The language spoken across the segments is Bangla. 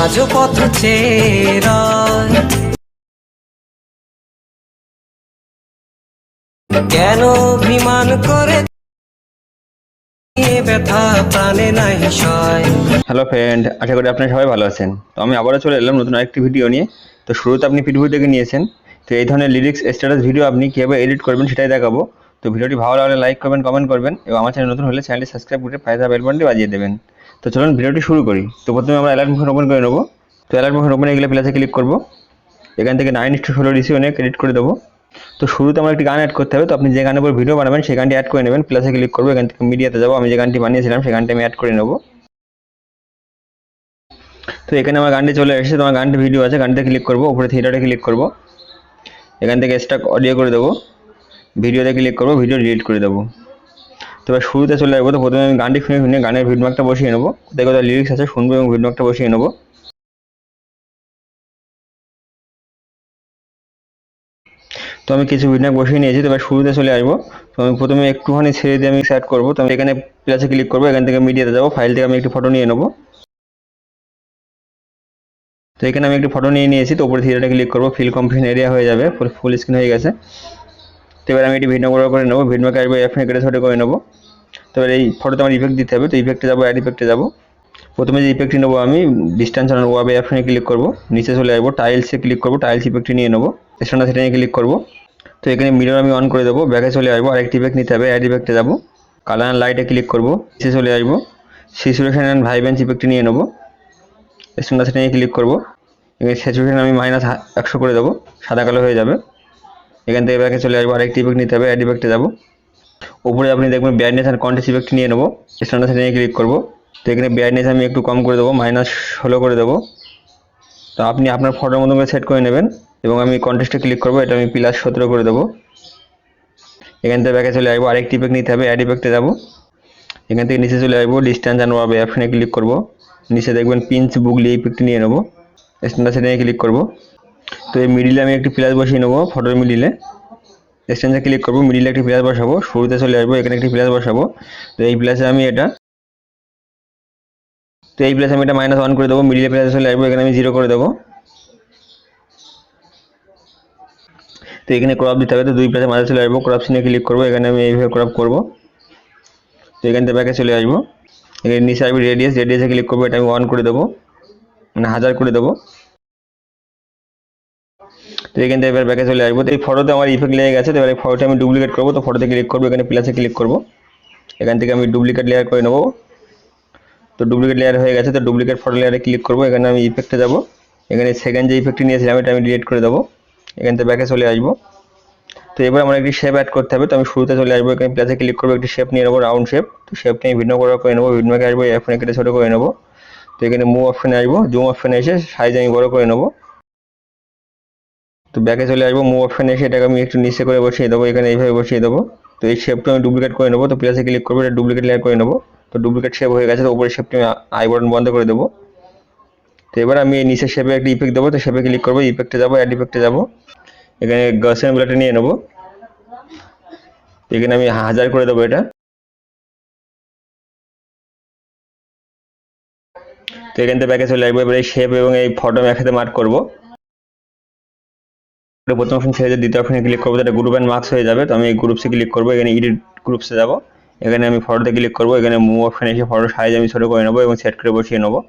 আজও পথ চেয়ে রয়। কেন অভিমান করে ব্যথা প্রাণে নাই সয়। হ্যালো ফ্রেন্ড, আশা করি আপনারা সবাই ভালো আছেন। তো আমি আবারও চলে এলাম নতুন আরেকটি ভিডিও নিয়ে। তো শুরুতে আপনি ভিডিও দেখে নিয়েছেন। তো এই ধরনের লিরিক্স স্ট্যাটাস ভিডিও আপনি কীভাবে এডিট করবেন সেটাই দেখাবো। তো ভিডিওটি ভালো লাগলে লাইক করবেন, কমেন্ট করবেন এবং আমার চ্যানেল নতুন হলে চ্যানেলটি সাবস্ক্রাইব করে পাশে থাকা বেল বাটনটি বাজিয়ে দেবেন। তো চলুন ভিডিওটি শুরু করি। তো প্রথমে আমরা অ্যালার্ট মোশন ওপেন করে নেবো। তো অ্যালার্ট মোশন ওপেনে গেলে প্লাসে ক্লিক করবো। এখান থেকে 9:16 রেশিও নিয়ে এডিট করে দেবো। তো শুরুতে আমার একটি গান অ্যাড করতে হবে। তো আপনি যে গানের উপর ভিডিও বানাবেন সেই গানটি অ্যাড করে নেবেন। প্লাসে ক্লিক করবো, এখান থেকে মিডিয়াতে যাবো। আমি যে গানটি বানিয়েছিলাম সেই গানটি আমি অ্যাড করে নেবো। তো এখানে আমার গানটি চলে এসেছে। তোমার গানটি ভিডিও আছে, গানটিতে ক্লিক করবো, উপরে থিয়েটারে ক্লিক করবো, এখান থেকে স্টক অডিও করে দেবো, ভিডিওতে ক্লিক করবো, ভিডিও ডিলিট করে দেবো। তো এবার শুরুতে চলে যাবো। তো প্রথমে আমি গানটি শুনে গানের ভিডমার্কটা বসিয়ে নেবো, কোথায় কোথায় লিরিক্স আছে শুনবো এবং ভিডমার্কটা বসিয়ে নেবো। তো আমি কিছু ভিডমার্ক বসিয়ে নিয়েছি। তো এবার শুরুতে চলে আসবো। তো আমি প্রথমে একটুখানি ছেড়ে দিয়ে আমি সেট করবো। তো আমি এখানে প্লাসে ক্লিক করবো, এখান থেকে মিডিয়াতে যাবো, ফাইল থেকে আমি একটি ফটো নিয়ে নেবো। তো এখানে আমি একটি ফটো নিয়ে নিয়েছি। তো উপরে থিয়েটারে ক্লিক করবো, ফিল কম্প্রেশন এরিয়া হয়ে যাবে, ফুল স্ক্রিন হয়ে গেছে। তো এবার আমি এটি ভিডিও করে নেবো, ভিডিওকে আসবো এফ কেটে ছোটো করে নেবো। তো এবার এই ফটোতে আমার ইফেক্ট দিতে হবে। তো ইফেক্টে যাবো, অ্যাড ইফেক্টে যাবো। প্রথমে যে ইফেক্টটি নেবো আমি ডিস্টেন্স অন ওয়াবে অপশনে ক্লিক করবো, নিচে চলে আসবো, টাইলসে ক্লিক করবো, টাইলস ইফেক্টটি নিয়ে নেবো, স্ট্যান্ডার্ড সেটিংয়ে ক্লিক করবো। তো এখানে মিরর আমি অন করে দেবো, ব্যাকে চলে আসবো, আরেকটি ইফেক্ট নিতে হবে, অ্যাড ইফেক্টে যাবো, কালার অ্যান্ড লাইটে ক্লিক করবো, নিচে চলে আসবো, স্যাচুরেশন অ্যান্ড ভাইব্রেন্স ইফেক্টটি নিয়ে নেবো, স্ট্যান্ডার্ড সেটিংয়ে ক্লিক করবো। এখানে স্যাচুরেশন আমি -100 করে দেবো, সাদা কালো হয়ে যাবে। এখান থেকে ব্যাকে চলে আসবো, আরেকটি ইফেক্ট নিতে হবে, অ্যাড ইফেক্টে যাবো, উপরে আপনি দেখবেন ব্রাইটনেস আর কন্ট্রাস্ট ইফেক্ট নিয়ে নেবো, স্ট্যান্ডার্ড সেটিংয়ে ক্লিক করবো। তো এখানে ব্রাইটনেস আমি একটু কম করে দেবো, -16 করে দেবো। তো আপনি আপনার ফটোর মতো করে সেট করে নেবেন এবং আমি কন্ট্রাস্টে ক্লিক করবো, এটা আমি +17 করে দেবো। এখান থেকে ব্যাকে চলে আসবো, আরেকটি ইফেক্ট নিতে হবে, অ্যাড ইফেক্টে যাবো, এখান থেকে নিচে চলে আসবো, ডিস্টেন্স অ্যান্ড ওয়াবে অপশনে ক্লিক করবো, নিচে দেখবেন পিঞ্চ বুগলি ইফেক্ট নিয়ে নেবো, স্ট্যান্ডার্ড সেটিংয়ে ক্লিক করবো। তো এই মিডিলে আমি একটি প্লাস বসিয়ে নেবো, ফটোর মিডিলে ডিস্টেন্সে ক্লিক করবো, মিডিলে একটি প্লাস বসাবো, শুরুতে চলে আসবো, এখানে একটি প্লাস বসাবো। তো এই প্লাসে আমি এটা -1 করে দেবো, মিডিলে প্লাসে চলে আসবো, এখানে আমি 0 করে দেবো। তো এখানে ক্রপ দিতে হবে। তো দুই প্লাসের মাঝে চলে আসবো, ক্রপ সিনে ক্লিক করবো, এখানে আমি এইভাবে ক্রপ করবো। তো এখান থেকে ব্যাকে চলে আসবো, এখানে নিচে আসবো, রেডিয়াসে ক্লিক করবো, এটা আমি 1 করে দেবো, মানে 1000 করে দেবো। তো এখান থেকে এবার ব্যাকে চলে আসবো। তো এই ফটোতে আমার ইফেক্ট লেগে গেছে। তো এবার এই ফটোটা আমি ডুপ্লিকেট করবো। তো ফটোতে ক্লিক করবো, এখানে প্লাসে ক্লিক করবো, এখান থেকে আমি ডুপ্লিকেট লেয়ার করে নেবো। তো ডুপ্লিকেট লেয়ার হয়ে গেছে। তো ডুপ্লিকেট ফটো লেয়ারে ক্লিক করবো, এখানে আমি ইফেক্টে যাবো, এখানে সেকেন্ড যে ইফেক্টটি নিয়েছিলাম এটা আমি ডিলিট করে দেবো, এখান থেকে ব্যাকে চলে আসবো। তো এবার আমার একটি শেপ অ্যাড করতে হবে। তো আমি শুরুতে চলে আসবো, এখানে প্লাসে ক্লিক করবো, একটি শেপ নিয়ে নেবো, রাউন্ড শেপ। তো শেপটা আমি ভিন্ন করে নেবো, ভিন্নকে আসবো, এখানে কেটে ছোটো করে নেবো। তো এখানে মুভ অপশনে আসবো, জুম অপশনে এসে সাইজ আমি বড় করে নেবো। তো ব্যাকে চলে আসবো, মুভ অপশনে এসে এটাকে আমি একটু নিচে করে বসিয়ে দেবো, এখানে এইভাবে বসিয়ে দেবো। তো এই শেপটা আমি ডুপ্লিকেট করে নেবো। তো প্লাসে ক্লিক করবো, এটা ডুপ্লিকেট লেয়ার করে নেবো। তো ডুপ্লিকেট শেপ হয়ে গেছে। তো উপরে শেপটা আমি আই বাটন বন্ধ করে দেবো। তো এবার আমি এই নিচের শেপে একটা ইফেক্ট দেবো। তো শেপে ক্লিক করবো, ইফেক্টে যাবো, অ্যাড ইফেক্টে যাবো, এখানে গাউসিয়ান ব্লাডটা নিয়ে নেবো, এখানে আমি 1000 করে দেবো এটা। তো এখান থেকে ব্যাকে চলে আসবো, এবার এই শেপ এবং এই ফটো আমি একসাথে মার্ক করবো। প্রথম অপশন ছেড়ে দিয়ে দ্বিতীয় অপশনে ক্লিক করবো, এটা গ্রুপ অ্যান্ড মার্কস হয়ে যাবে। তো আমি এই গ্রুপসে ক্লিক করবো, এখানে এডিট গ্রুপসে যাবো, এখানে আমি ফটোতে ক্লিক করবো, এখানে মুভ অপশনে এসে ফটোর সাইজ আমি ছোটো করে নেবো এবং সেট করে বসিয়ে নেবো।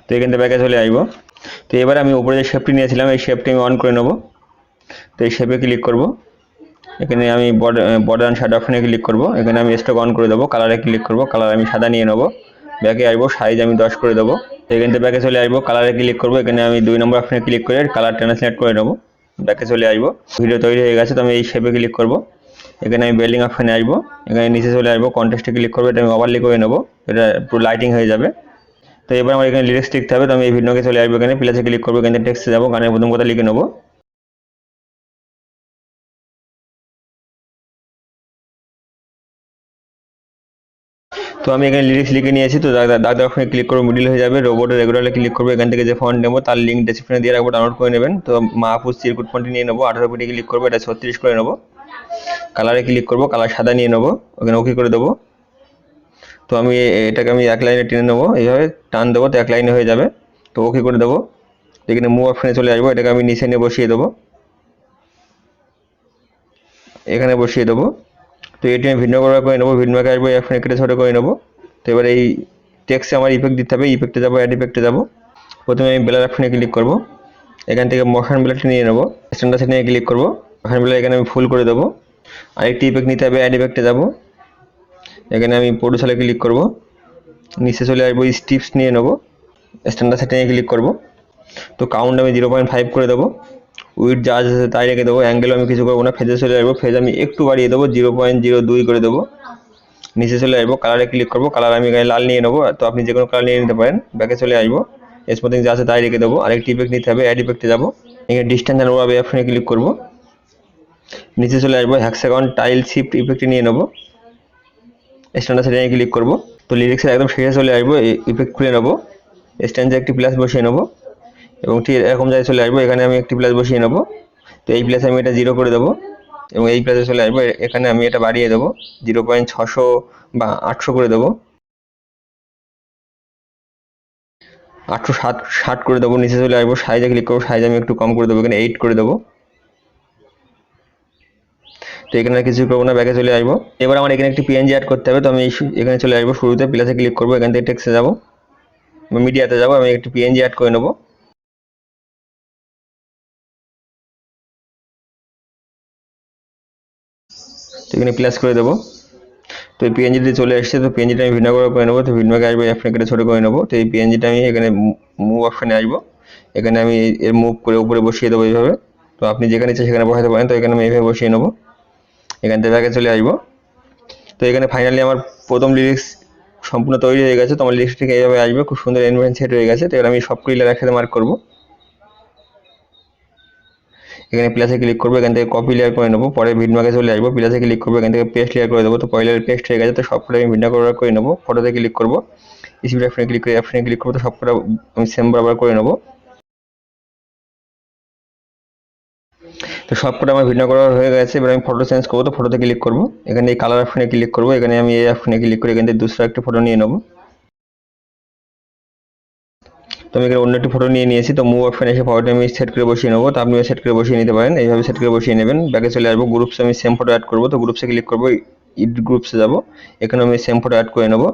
তো এখান থেকে ব্যাকে চলে আসবো। তো এবার আমি উপরে যে শেপটি নিয়েছিলাম এই শেপটি আমি অন করে নেবো। তো এই শেপে ক্লিক করবো, এখানে আমি বর্ডার অ্যান্ড শ্যাডো অপশনে ক্লিক করবো, এখানে আমি স্টক অন করে দেবো, কালারে ক্লিক করবো, কালার আমি সাদা নিয়ে নেবো, ব্যাকে আসবো, সাইজ আমি 10 করে দেবো। এখান থেকে ব্যাকে চলে আসবো, কালারে ক্লিক করবো, এখানে আমি 2 নম্বর অপশনে ক্লিক করে কালার ট্রান্সলেট করে নেবো, ব্যাকে চলে আসবো। ভিডিও তৈরি হয়ে গেছে। তো আমি এই শেপে ক্লিক করবো, এখানে আমি বেল্ডিং অপশনে আসবো, এখানে নিচে চলে আসবো, কন্ট্রাস্টে ক্লিক করবো, এটা আমি ওভারলি করে নেবো, এটা পুরো লাইটিং হয়ে যাবে। তো এবার আমার এখানে লিরিক্স লিখতে হবে। তো আমি এই ভিডিওকে চলে আসবো, এখানে প্লাসে ক্লিক করবো, এখানে টেক্সটে যাবো, গানের প্রথম কথা লিখে নেবো। তো আমি এখানে লিরিক্স লিখে নিয়েছি। তো দাগ অপশনে ক্লিক করবো, মিডিল হয়ে যাবে, রোবটের রেগুলারে ক্লিক করবো, এখান থেকে যে ফন্ট নেবো তার লিঙ্ক ডেসক্রিপশনে দিয়ে রাখবো, ডাউনলোড করে নেবেন। তো মাহফুজ চিরকুট ফন্টটি নিয়ে নেবো, 18 পিটি ক্লিক করবো, এটা 36 করে নেবো, কালারে ক্লিক করবো, কালার সাদা নিয়ে নেবো, ওখানে ওকে করে দেবো। তো আমি এটাকে আমি এক লাইনে টেনে নেবো, এইভাবে টান দেবো তো এক লাইনে হয়ে যাবে। তো ওকে করে দেবো, এখানে মুভ অপশানে চলে আসবো, এটাকে আমি নিচে নিয়ে বসিয়ে দেবো, এখানে বসিয়ে দেবো। তো এটি আমি ভিন্ন করে নেবো, ভিন্নকে আসবো এখানে কেটে ছোটো করে নেবো। তো এবার এই টেক্সটে আমার ইফেক্ট দিতে হবে, ইফেক্টে যাবো, অ্যাড ইফেক্টে যাবো। প্রথমে আমি ব্লার অপশানে ক্লিক করবো, এখান থেকে মোশন ব্লারটা নিয়ে নেবো, স্ট্যান্ডার্ড সেটিংয়ে ক্লিক করবো, মোশন ব্লার এখানে আমি ফুল করে দেবো। আরেকটি ইফেক্ট নিতে হবে, অ্যাড ইফেক্টে যাবো, এখানে আমি প্রোডিউসারে ক্লিক করবো, নিচে চলে আসবো, স্টিপস নিয়ে নেবো, স্ট্যান্ডার্ড সেটিংয়ে ক্লিক করবো। তো কাউন্ট আমি 0.5 করে দেবো, উইথ যা আছে তাই রেখে দেবো, অ্যাঙ্গেল আমি কিছু করবো না, ফেজে চলে আসবো, ফেজ আমি একটু বাড়িয়ে দেবো, 0.02 করে দেবো। নিচে চলে আসবো, কালারে ক্লিক করবো, কালার আমি এখানে লাল নিয়ে নেবো, তো আপনি যে কোনো কালার নিয়ে নিতে পারেন। ব্যাকে চলে আসবো, স্মুথিং যা আছে তাই রেখে দেবো। আরেকটি ইফেক্ট নিতে হবে, অ্যাড ইফেক্টে যাবো, এখানে ডিস্টেন্স অ্যান্ড ওয়াবে অপশনে ক্লিক করবো, নিচে চলে আসবো, হেক্সাগন টাইল শিফট ইফেক্টে নিয়ে নেবো, স্ট্যান্ডার্ড সেটিংয়ে ক্লিক করবো। তো লিরিক্সের একদম শেষে চলে আসবো, ইফেক্ট খুলে নেবো, স্ট্যান্ডে একটি প্লাস বসিয়ে নেবো এবং ঠিক এরকম জায়গায় চলে আসবো, এখানে আমি একটি প্লাস বসিয়ে নেবো। তো এই প্লাসে আমি এটা 0 করে দেবো এবং এই প্লাসে চলে আসবো, এখানে আমি এটা বাড়িয়ে দেবো, 0.600 বা 800 করে দেবো, 860 করে দেবো। নিচে চলে আসবো, সাইজে ক্লিক করবো, সাইজ আমি একটু কম করে দেবো, এখানে 8 করে দেবো। তো এখানে আর কিছু করবো না, ব্যাকে চলে আসবো। এবার আমার এখানে একটি পিএনজি অ্যাড করতে হবে, তো আমি এখানে চলে আসবো, শুরুতে প্লাসে ক্লিক করবো, এখান থেকে টেক্সটে যাবো, মিডিয়াতে যাবো, আমি একটি পিএনজি অ্যাড করে নেবো। তো এখানে প্লাস করে দেবো। তো এই পিএনজিটি চলে এসেছে, তো পিএনজিটা আমি ভিন্ন করে নেবো, তো ভিন্নকে আসবো, অ্যাপনে কেটে ছোটো করে নেবো। তো এই পিএনজিটা আমি এখানে মুভ অপশানে আসবো, এখানে আমি এর মুভ করে উপরে বসিয়ে দেবো এইভাবে। তো আপনি যেখানে ইচ্ছে সেখানে বসাতে পারেন, তো এখানে আমি এইভাবে বসিয়ে নেবো, এখান থেকে ব্যাকে চলে আসবো। তো এখানে ফাইনালি আমার প্রথম লিরিক্স সম্পূর্ণ তৈরি হয়ে গেছে। তো আমার লিরিক্স থেকে এইভাবে আসবে, খুব সুন্দর এনভায়রনমেন্ট সেট হয়ে গেছে। তো এবার আমি সবগুলি লেয়ার একসাথে মার্ক করবো, এখানে প্লাসে ক্লিক করবো, এখান থেকে কপি লেয়ার করে নেবো, পরে ভিডমার্কে চলে আসবো, প্লাসে ক্লিক করবো, এখান থেকে পেস্ট লেয়ার করে দেবো। তো পয়লা পেস্ট হয়ে গেছে, তো সবকটা আমি ভিন্ন করে নেবো, ফটোতে ক্লিক করবো, স্পিড অপশনে ক্লিক করে অপশনে ক্লিক করবো, তো সবকটা আমি সেম বরাবর করে নেবো। তো সবকটা আমার ভিন্ন করা হয়ে গেছে, এবার আমি ফটো চেঞ্জ করবো, তো ফটোতে ক্লিক করবো, এখানে এই কালার অপশনে ক্লিক করবো, এখানে আমি এই অপশনে ক্লিক করে এখান থেকে দুসরা একটা ফটো নিয়ে নেবো। তো আমি এখানে অন্য একটি ফটো নিয়ে নিয়েছি, তো মুভ অপশনে এসে ফটোটা আমি সেট করে বসিয়ে নেবো। তো আপনিও সেট করে বসিয়ে নিতে পারেন, এইভাবে সেট করে বসিয়ে নেবেন। ব্যাকে চলে আসবো, গ্রুপসে আমি সেম ফটো অ্যাড করবো, তো গ্রুপসে ক্লিক করবো, ইড গ্রুপসে যাবো, এখানে আমি সেম ফটো অ্যাড করে নেবো।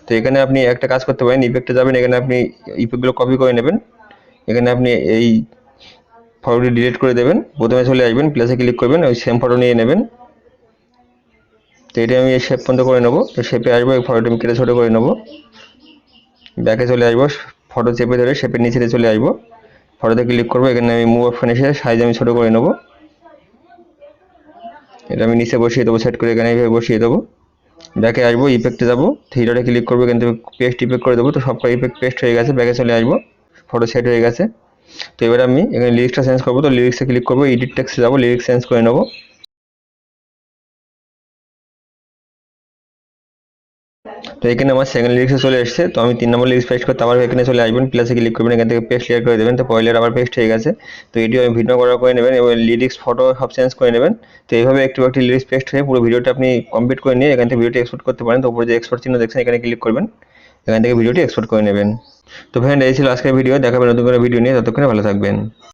তো এখানে আপনি একটা কাজ করতে পারেন, ইফেক্টে যাবেন, এখানে আপনি ইফেক্টগুলো কপি করে নেবেন, এখানে আপনি এই ফটোটি ডিলিট করে দেবেন, প্রথমে চলে আসবেন, প্লাসে ক্লিক করবেন, ওই সেম ফটো নিয়ে নেবেন। তো এটা আমি এই শেপ পর্যন্ত করে নেবো, তো শেপে আসবো, এই ফটোটি আমি কেটে ছোটো করে নেবো, ব্যাকে চলে আসবো, ফটো চেপে ধরে শেপের নিচে চলে আসবো, ফটোতে ক্লিক করবো, এখানে আমি মুভ অপশনে এসে সাইজ আমি ছোটো করে নেবো, এটা আমি নিচে বসিয়ে দেবো, সেট করে এখানে এইভাবে বসিয়ে দেবো। ব্যাকে আসবো, ইফেক্টে যাবো, থ্রিডটে ক্লিক করবো, এখান থেকে পেস্ট ইফেক্ট করে দেবো, তো সবকটা ইফেক্ট পেস্ট হয়ে গেছে। ব্যাকে চলে আসবো, ফটো সেট হয়ে গেছে। তো এবার আমি এখানে লিরিক্সটা চেঞ্জ করবো, তো লিরিক্সে ক্লিক করবো, এডিট টেক্সটে যাবো, লিরিক্স চেঞ্জ করে নেবো। তো এখানে আমার সেকেন্ড লিরিক্সে চলে এসেছে, তো আমি 3 নম্বর লিরিক্স পেস্ট করতে আবার এখানে চলে আসবেন, প্লাসে ক্লিক করবেন, এখান থেকে পেস্ট লেয়ার করে দেবেন, তো পয়লার আবার পেস্ট হয়ে গেছে। তো এটিও আমি ভিডিও করে নেবেন এবং লিরিক্স ফটো সব চেঞ্জ করে নেবেন। তো এইভাবে একটি লিরিক্স পেস্ট হয়ে পুরো ভিডিওটা আপনি কমপ্লিট করে নিয়ে এখান থেকে ভিডিওটি এক্সপোর্ট করতে পারেন। তো উপরে যে এক্সপোর্ট চিহ্ন দেখছেন, এখানে ক্লিক করবেন, এখান থেকে ভিডিওটি এক্সপোর্ট করে নেবেন। তো ফ্রেন্ড, এই ছিল আজকের ভিডিও, দেখাবেন নতুন করে ভিডিও নিয়ে, ততক্ষণে ভালো থাকবেন।